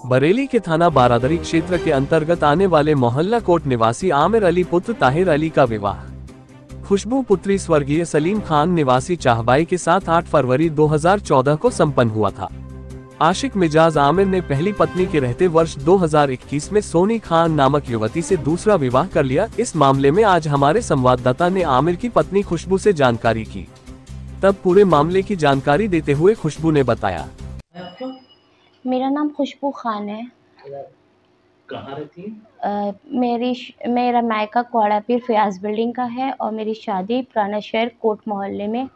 बरेली के थाना बारादरी क्षेत्र के अंतर्गत आने वाले मोहल्ला कोट निवासी आमिर अली पुत्र ताहिर अली का विवाह खुशबू पुत्री स्वर्गीय सलीम खान निवासी चाहबाई के साथ 8 फरवरी 2014 को संपन्न हुआ था। आशिक मिजाज आमिर ने पहली पत्नी के रहते वर्ष 2021 में सोनी खान नामक युवती से दूसरा विवाह कर लिया। इस मामले में आज हमारे संवाददाता ने आमिर की पत्नी खुशबू से जानकारी की। तब पूरे मामले की जानकारी देते हुए खुशबू ने बताया, मेरा नाम खुशबू खान है। कहाँ रहती हैं? मेरा मायका कोड़ापीर फयाज बिल्डिंग का है और मेरी शादी पुराना शहर कोट मोहल्ले में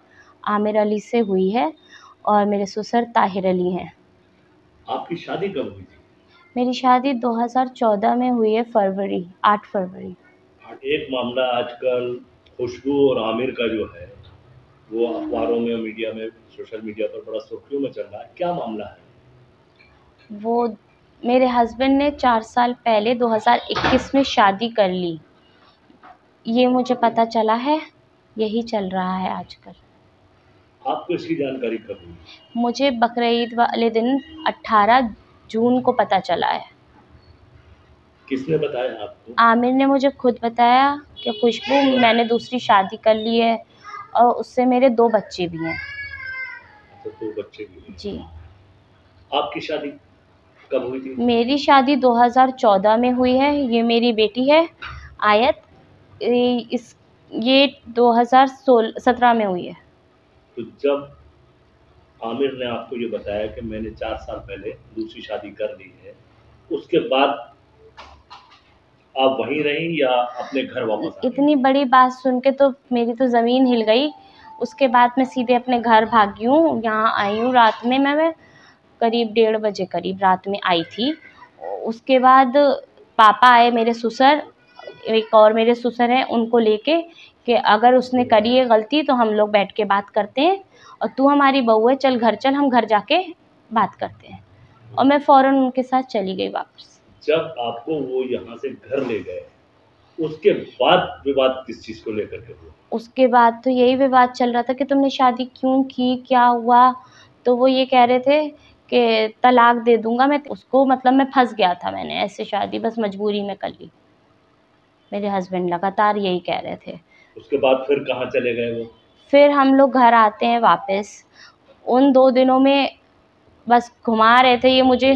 आमिर अली से हुई है और मेरे ससुर ताहिर अली हैं। आपकी शादी कब हुई थी? मेरी शादी 2014 में हुई है, 8 फरवरी। एक मामला आजकल खुशबू और आमिर का जो है वो अखबारों में, मीडिया में, सोशल मीडिया पर बड़ा सुर्खियों में चल रहा है। क्या मामला है? वो मेरे हस्बैंड ने 4 साल पहले 2021 में शादी कर ली, ये मुझे पता चला है। यही चल रहा है आजकल। आपको इसकी जानकारी कब हुई? मुझे बकरीद वाले दिन 18 जून को पता चला है। किसने बताया आपको? आमिर ने मुझे खुद बताया कि खुशबू, मैंने दूसरी शादी कर ली है और उससे मेरे 2 बच्चे भी हैं। तो 2 बच्चे भी हैं। जी। आपकी शादी कब हुई थी? मेरी शादी 2014 में हुई है। ये मेरी बेटी है आयत, ये 2017 में हुई है। तो जब आमिर ने आपको ये बताया कि मैंने 4 साल पहले दूसरी शादी कर ली है, उसके बाद आप वहीं रहीं या अपने घर वापस आ गई? इतनी बड़ी बात सुन के तो मेरी तो ज़मीन हिल गई। उसके बाद मैं सीधे अपने घर भागी हूँ। यहाँ आई हूँ रात में, मैं करीब 1:30 बजे करीब रात में आई थी। उसके बाद पापा आए, मेरे ससुर, एक और मेरे ससुर हैं, उनको लेके कि अगर उसने करी है गलती तो हम लोग बैठ के बात करते हैं और तू हमारी बहू है, चल घर चल, हम घर जाके बात करते हैं। और मैं फ़ौरन उनके साथ चली गई वापस। जब आपको वो यहाँ से घर ले गए, उसके बाद विवाद किस चीज़ को लेकर के हुआ? उसके बाद तो यही विवाद चल रहा था कि तुमने शादी क्यों की, क्या हुआ। तो वो ये कह रहे थे कि तलाक दे दूंगा मैं उसको, मतलब मैं फंस गया था, मैंने ऐसे शादी बस मजबूरी में कर ली। मेरे हस्बैंड लगातार यही कह रहे थे। उसके बाद फिर कहाँ चले गए वो? फिर हम लोग घर आते हैं वापस। उन 2 दिनों में बस घुमा रहे थे, ये मुझे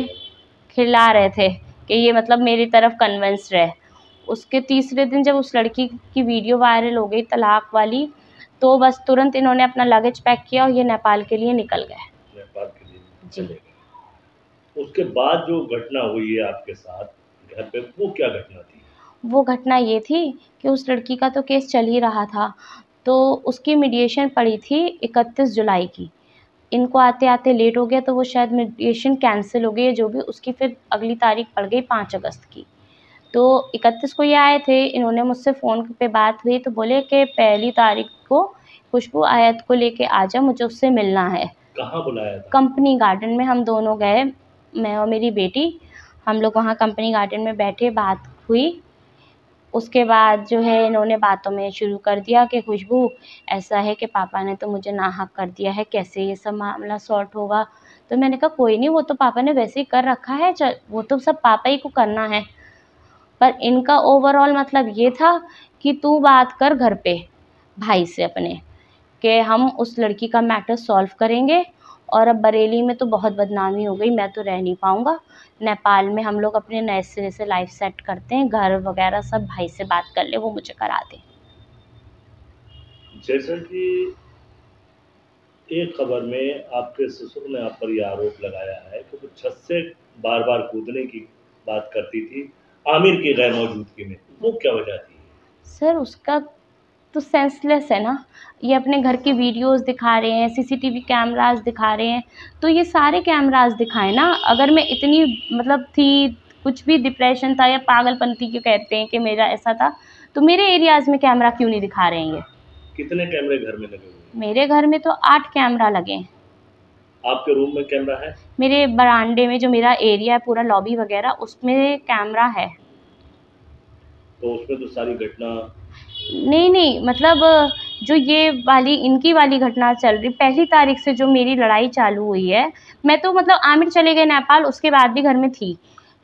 खिला रहे थे कि ये मतलब मेरी तरफ कन्विंस्ड रहे। उसके तीसरे दिन जब उस लड़की की वीडियो वायरल हो गई तलाक वाली, तो बस तुरंत इन्होंने अपना लगेज पैक किया और ये नेपाल के लिए निकल गए। नेपाल के लिए जी। चले गए। उसके बाद जो घटना हुई है आपके साथ घर पे, वो क्या घटना थी? वो घटना ये थी कि उस लड़की का तो केस चल ही रहा था, तो उसकी मीडिएशन पड़ी थी 31 जुलाई की। इनको आते-आते लेट हो गया तो वो शायद मीडिएशन कैंसिल हो गई है जो भी, उसकी फिर अगली तारीख पड़ गई 5 अगस्त की। तो 31 को ये आए थे, इन्होंने मुझसे फ़ोन पे बात हुई तो बोले कि पहली तारीख को खुशबू आयत को लेके आ जा, मुझे उससे मिलना है। कहाँ बुलाया था? कंपनी गार्डन में हम दोनों गए, मैं और मेरी बेटी। हम लोग वहाँ कंपनी गार्डन में बैठे, बात हुई। उसके बाद जो है इन्होंने बातों में शुरू कर दिया कि खुशबू, ऐसा है कि पापा ने तो मुझे नाहक कर दिया है, कैसे ये सब मामला सॉर्ट होगा। तो मैंने कहा कोई नहीं, वो तो पापा ने वैसे ही कर रखा है, वो तो सब पापा ही को करना है। पर इनका ओवरऑल मतलब ये था कि तू बात कर घर पे भाई से अपने, कि हम उस लड़की का मैटर सॉल्व करेंगे और अब बरेली में तो बहुत बदनामी हो गई, मैं तो रह नहीं पाऊँगा। नेपाल में हम लोग अपने नए सिरे से लाइफ सेट करते हैं, घर वगैरह सब भाई से बात कर ले, वो मुझे करा दे। जैसा कि एक खबर में आपके ससुर ने आप पर ये आरोप लगाया है कि वो छत से बार-बार कूदने की बात करती थी आमिर की गैर मौजूदगी में, वो क्या वजह थी? सर उसका तो सेंसलेस है ना, ये अपने घर की वीडियोज़ दिखा रहे हैं, सीसीटीवी कैमराज़ दिखा रहे हैं, तो ये सारे कैमराज़ दिखाएँ ना। अगर मैं इतनी मतलब थी, कुछ भी डिप्रेशन था या पागलपंती क्यों कहते हैं कि मेरा ऐसा था, तो मेरे एरियाज़ में कैमरा क्यों नहीं दिखा रहे हैं ये? कितने कैमरे घर में लगे हुए हैं? मेरे घर में तो 8 कैमरा लगे हैं। आपके रूम में कैमरा है? मेरे बरामदे में जो मेरा एरिया है पूरा लॉबी वगैरह, उसमें कैमरा है। तो उसमें तो सारी घटना नहीं, मतलब जो ये वाली इनकी वाली घटना चल रही, पहली तारीख से जो मेरी लड़ाई चालू हुई है, मैं तो मतलब आमिर चले गए नेपाल, उसके बाद भी घर में थी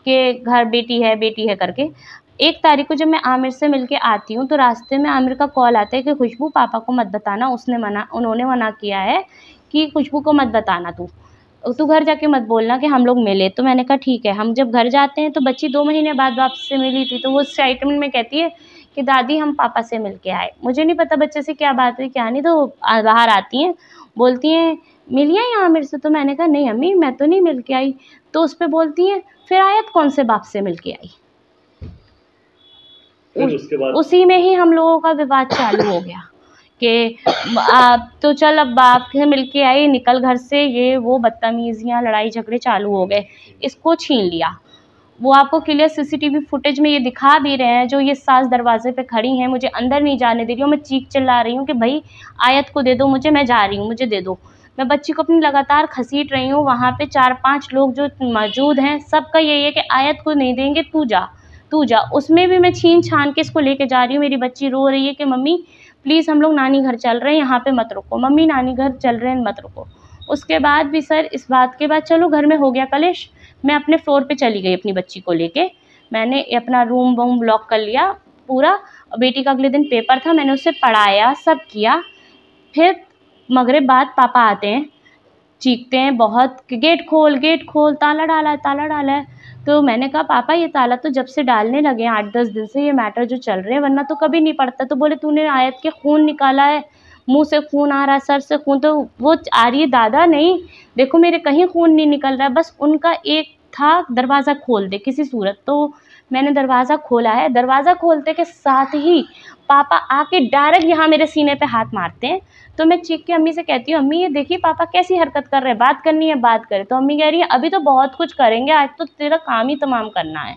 कि घर बेटी है करके। 1 तारीख को जब मैं आमिर से मिलके आती हूँ तो रास्ते में आमिर का कॉल आता है कि खुशबू पापा को मत बताना, उन्होंने मना किया है कि खुशबू को मत बताना, तू घर जाके मत बोलना कि हम लोग मिले। तो मैंने कहा ठीक है। हम जब घर जाते हैं तो बच्ची 2 महीने बाद वापस से मिली थी, तो वो एक्साइटमेंट में कहती है कि दादी हम पापा से मिल के आए। मुझे नहीं पता बच्चे से क्या बात हुई क्या नहीं, तो बाहर आती हैं, बोलती हैं मिली आई आमिर से? तो मैंने कहा नहीं अम्मी मैं तो नहीं मिल के आई। तो उस पर बोलती हैं फिर आयत कौन से बाप से मिल के आई? उसके बाद उसी में ही हम लोगों का विवाद चालू हो गया कि आप तो चल अब बाप से मिल के आई, निकल घर से, ये वो बदतमीजियाँ लड़ाई झगड़े चालू हो गए। इसको छीन लिया। वो आपको क्लियर सीसीटीवी फुटेज में ये दिखा भी रहे हैं, जो ये सास दरवाजे पे खड़ी हैं, मुझे अंदर नहीं जाने दे रही हूँ, मैं चीख चिल्ला रही हूँ कि भाई आयत को दे दो मुझे, मैं जा रही हूँ, मुझे दे दो। मैं बच्ची को अपनी लगातार घसीट रही हूँ। वहाँ पे 4-5 लोग जो मौजूद हैं, सबका यही है कि आयत को नहीं देंगे, तू जा। उसमें भी मैं छीन छान के इसको लेके जा रही हूँ। मेरी बच्ची रो रही है कि मम्मी प्लीज़ हम लोग नानी घर चल रहे हैं, यहाँ पे मत रुको, मम्मी नानी घर चल रहे हैं मत रुको। उसके बाद भी सर इस बात के बाद चलो घर में हो गया कलेश, मैं अपने फ्लोर पे चली गई अपनी बच्ची को लेके। मैंने अपना रूम वूम लॉक कर लिया पूरा। बेटी का अगले दिन पेपर था, मैंने उसे पढ़ाया, सब किया। फिर मगरिब बाद पापा आते हैं, चीखते हैं बहुत कि गेट खोल, ताला डाला है। तो मैंने कहा पापा ये ताला तो जब से डालने लगे हैं 8-10 दिन से ये मैटर जो चल रहे हैं, वरना तो कभी नहीं पड़ता। तो बोले तूने आयत के खून निकाला है, मुंह से खून आ रहा है, सर से खून। तो वो आ रही है दादा नहीं देखो मेरे कहीं खून नहीं निकल रहा है, बस उनका एक था दरवाज़ा खोल दे किसी सूरत। तो मैंने दरवाज़ा खोला है। दरवाज़ा खोलते के साथ ही पापा आके डायरेक्ट यहाँ मेरे सीने पे हाथ मारते हैं। तो मैं चीख के अम्मी से कहती हूँ अम्मी ये देखिए पापा कैसी हरकत कर रहे हैं, बात करनी है बात करें। तो अम्मी कह रही है अभी तो बहुत कुछ करेंगे, आज तो तेरा काम ही तमाम करना है।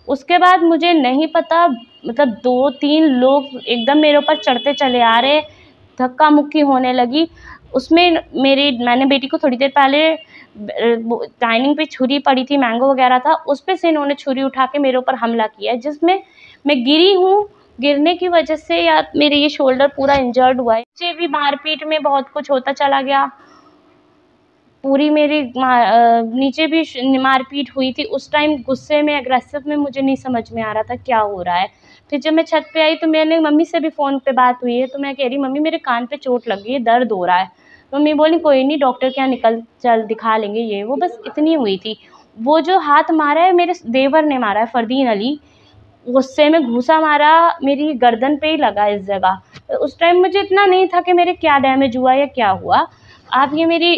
उसके बाद मुझे नहीं पता, मतलब 2-3 लोग एकदम मेरे ऊपर चढ़ते चले आ रहे, धक्का मुक्की होने लगी। उसमें मैंने बेटी को थोड़ी देर पहले डाइनिंग पे छुरी पड़ी थी, मैंगो वगैरह था, उस पे से इन्होंने छुरी उठा के मेरे ऊपर हमला किया है, जिसमें मैं गिरी हूँ। गिरने की वजह से या मेरे ये शोल्डर पूरा इंजर्ड हुआ है। नीचे भी मारपीट में बहुत कुछ होता चला गया। पूरी मेरी नीचे भी मारपीट हुई थी। उस टाइम गुस्से में एग्रेसिव में मुझे नहीं समझ में आ रहा था क्या हो रहा है। फिर जब मैं छत पे आई तो मैंने मम्मी से भी फ़ोन पे बात हुई है, तो मैं कह रही मम्मी मेरे कान पे चोट लग गई है, दर्द हो रहा है। मम्मी बोली कोई नहीं डॉक्टर के यहाँ चल दिखा लेंगे ये वो, बस इतनी हुई थी। वो जो हाथ मारा है मेरे देवर ने मारा है, फरदीन अली, गुस्से में घूंसा मारा, मेरी गर्दन पे ही लगा इस जगह। उस टाइम मुझे इतना नहीं था कि मेरे क्या डैमेज हुआ या क्या हुआ। आप ये मेरी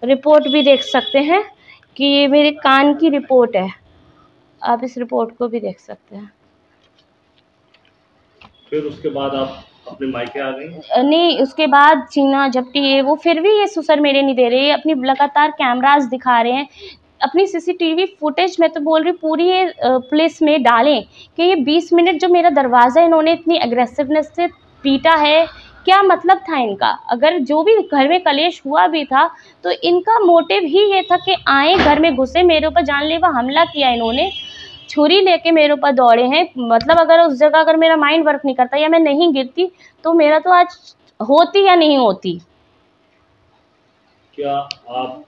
रिपोर्ट भी देख सकते हैं कि ये मेरे कान की रिपोर्ट है, आप इस रिपोर्ट को भी देख सकते हैं। फिर उसके बाद आप अपने मायके आ गई? नहीं, उसके बाद छीना झपटी ये वो, फिर भी ये सुसर मेरे नहीं दे रहे, अपनी लगातार कैमरास दिखा रहे हैं, अपनी सीसीटीवी फुटेज मैं तो बोल रही पूरी ये पुलिस में डालें कि ये 20 मिनट जो मेरा दरवाज़ा इन्होंने इतनी एग्रेसिवनेस से पीटा है, क्या मतलब था इनका? अगर जो भी घर में कलेश हुआ भी था तो इनका मोटिव ही ये था कि आए घर में घुसे, मेरे ऊपर जानलेवा हमला किया इन्होंने, छुरी लेके मेरे ऊपर दौड़े हैं। मतलब अगर उस जगह अगर मेरा माइंड वर्क नहीं करता या मैं नहीं गिरती तो मेरा तो आज होती या नहीं होती। क्या आप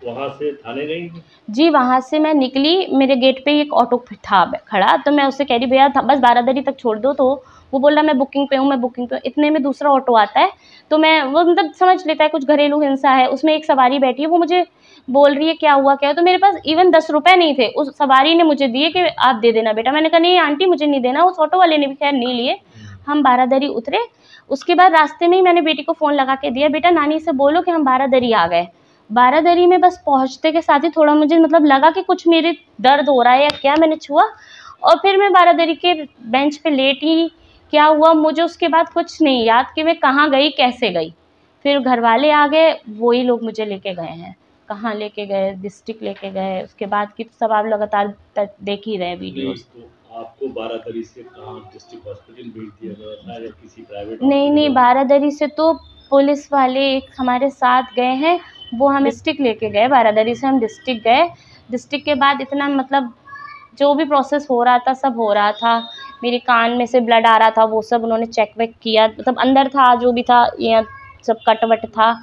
वहाँ से थाने गई? जी, वहाँ से मैं निकली, मेरे गेट पे एक ऑटो था खड़ा, तो मैं उससे कह रही भैया बस बारादरी तक छोड़ दो, तो वो बोल रहा मैं बुकिंग पे हूँ। इतने में दूसरा ऑटो आता है, तो मैं वो मतलब समझ लेता है कुछ घरेलू हिंसा है, उसमें एक सवारी बैठी है, वो मुझे बोल रही है क्या हुआ क्या है, तो मेरे पास इवन 10 रुपये नहीं थे, उस सवारी ने मुझे दिए कि आप दे देना बेटा। मैंने कहा नहीं आंटी मुझे नहीं देना। उस ऑटो वाले ने भी खैर नहीं लिए। हम बारादरी उतरे। उसके बाद रास्ते में ही मैंने बेटी को फ़ोन लगा के दिया, बेटा नानी से बोलो कि हम बारादरी आ गए। बारादरी में बस पहुँचते के साथ ही थोड़ा मुझे मतलब लगा कि कुछ मेरे दर्द हो रहा है या क्या, मैंने छुआ और फिर मैं बारादरी के बेंच पे लेटी। क्या हुआ मुझे उसके बाद कुछ नहीं याद कि मैं कहाँ गई कैसे गई। फिर घर वाले आ गए, वही लोग मुझे लेके गए हैं, कहाँ लेके गए, डिस्ट्रिक्ट लेके गए, उसके बाद की सब आप लगातार देख ही रहे वीडियोस। तो आपको बारादरी से कहाँ डिस्ट्रिक्ट हॉस्पिटल भेज दिया गया या किसी प्राइवेट? नहीं, बारादरी से तो पुलिस वाले एक हमारे साथ गए हैं, वो हमें डिस्ट्रिक्ट लेके गए। बारादरी से हम डिस्ट्रिक्ट गए। डिस्ट्रिक्ट के बाद इतना मतलब जो भी प्रोसेस हो रहा था सब हो रहा था। मेरे कान में से ब्लड आ रहा था, वो सब उन्होंने चेक वेक किया, मतलब अंदर था जो भी था, ये सब कट वट था।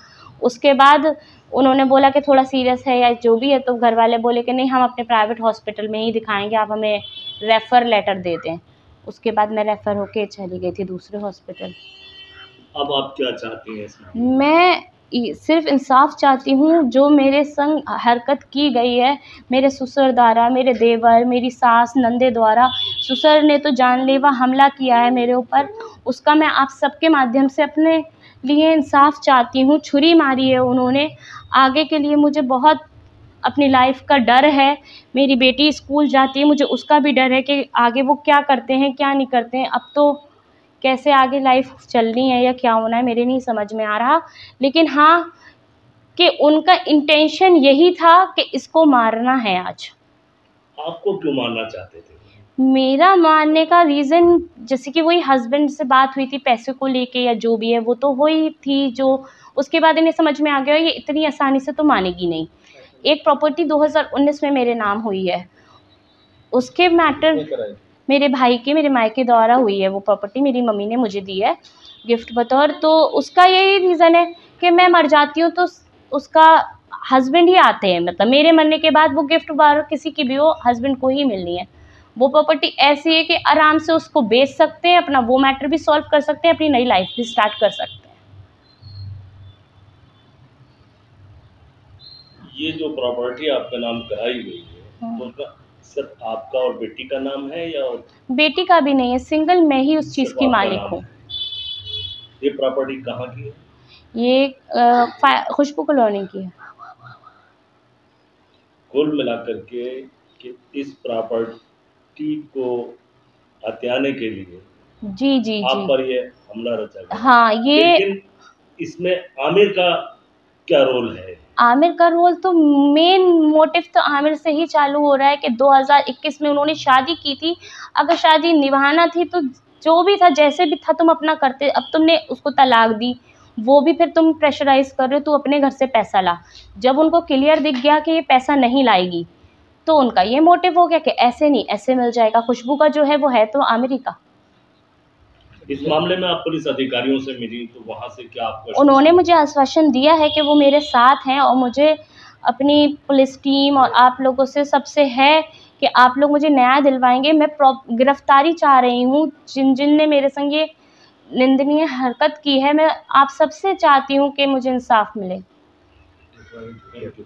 उसके बाद उन्होंने बोला कि थोड़ा सीरियस है या जो भी है, तो घर वाले बोले कि नहीं हम अपने प्राइवेट हॉस्पिटल में ही दिखाएंगे, आप हमें रेफ़र लेटर दे दें। उसके बाद मैं रेफ़र होके चली गई थी दूसरे हॉस्पिटल। अब आप क्या चाहती हैं इसमें? मैं सिर्फ इंसाफ चाहती हूँ। जो मेरे संग हरकत की गई है मेरे ससुर द्वारा, मेरे देवर, मेरी सास, नंदे द्वारा, ससुर ने तो जानलेवा हमला किया है मेरे ऊपर, उसका मैं आप सबके माध्यम से अपने लिए इंसाफ चाहती हूँ। छुरी मारी है उन्होंने। आगे के लिए मुझे बहुत अपनी लाइफ का डर है। मेरी बेटी स्कूल जाती है, मुझे उसका भी डर है कि आगे वो क्या करते हैं क्या नहीं करते हैं। अब तो कैसे आगे लाइफ चलनी है या क्या होना है मेरे नहीं समझ में आ रहा। लेकिन हाँ, कि उनका इंटेंशन यही था कि इसको मारना है आज। आपको क्यों मारना चाहते थे? मेरा मारने का रीज़न जैसे कि वही हस्बैंड से बात हुई थी पैसे को लेके या जो भी है, वो तो हुई थी जो उसके बाद इन्हें समझ में आ गया ये इतनी आसानी से तो मानेगी नहीं। एक प्रॉपर्टी 2019 में मेरे नाम हुई है, उसके मैटर मेरे भाई के मेरे मायके द्वारा हुई है वो प्रॉपर्टी, मेरी मम्मी ने मुझे दी है गिफ्ट बतौर। तो उसका यही रीज़न है कि मैं मर जाती हूँ तो उसका हस्बैंड ही आते हैं, मतलब मेरे मरने के बाद वो गिफ्ट बार किसी की भी हो हस्बैंड को ही मिलनी है। वो प्रॉपर्टी ऐसी है कि आराम से उसको बेच सकते हैं, अपना वो मैटर भी सॉल्व कर सकते हैं, अपनी नई लाइफ भी स्टार्ट कर सकते हैं। ये जो प्रॉपर्टी आपका नाम कराई गई है, तो उसका सिर्फ आपका और बेटी का नाम है या बेटी का भी नहीं है, सिंगल मैं ही उस चीज़ सिर्फ की आपका मालिक नाम हूँ। है? ये प्रॉपर्टी कहाँ की है? ये खुशबू कॉलोनी की है। कुल मिलाकर के कि इस प्रॉपर्टी को हथियाने के लिए जी, जी, आप जी। पर ये हमला रचा गया। हाँ, ये लेकिन इसमें आमिर का क्या रोल है? आमिर का रोल तो मेन मोटिव तो आमिर से ही चालू हो रहा है कि 2021 में उन्होंने शादी की थी। अगर शादी निभाना थी तो जो भी था जैसे भी था तुम अपना करते, अब तुमने उसको तलाक दी, वो भी फिर तुम प्रेशराइज़ कर रहे हो, तू अपने घर से पैसा ला। जब उनको क्लियर दिख गया कि ये पैसा नहीं लाएगी, तो उनका ये मोटिव हो गया कि ऐसे नहीं, ऐसे मिल जाएगा। खुशबू का जो है वो है तो आमिर ही का। इस मामले में आप पुलिस अधिकारियों से मिली तो वहाँ से क्या आपको उन्होंने मुझे आश्वासन दिया है कि वो मेरे साथ हैं और मुझे अपनी पुलिस टीम और आप लोगों से सबसे है कि आप लोग मुझे न्याय दिलवाएँगे। मैं गिरफ़्तारी चाह रही हूँ, जिन ने मेरे संग ये निंदनीय हरकत की है, मैं आप सबसे चाहती हूँ कि मुझे इंसाफ़ मिले। Thank you.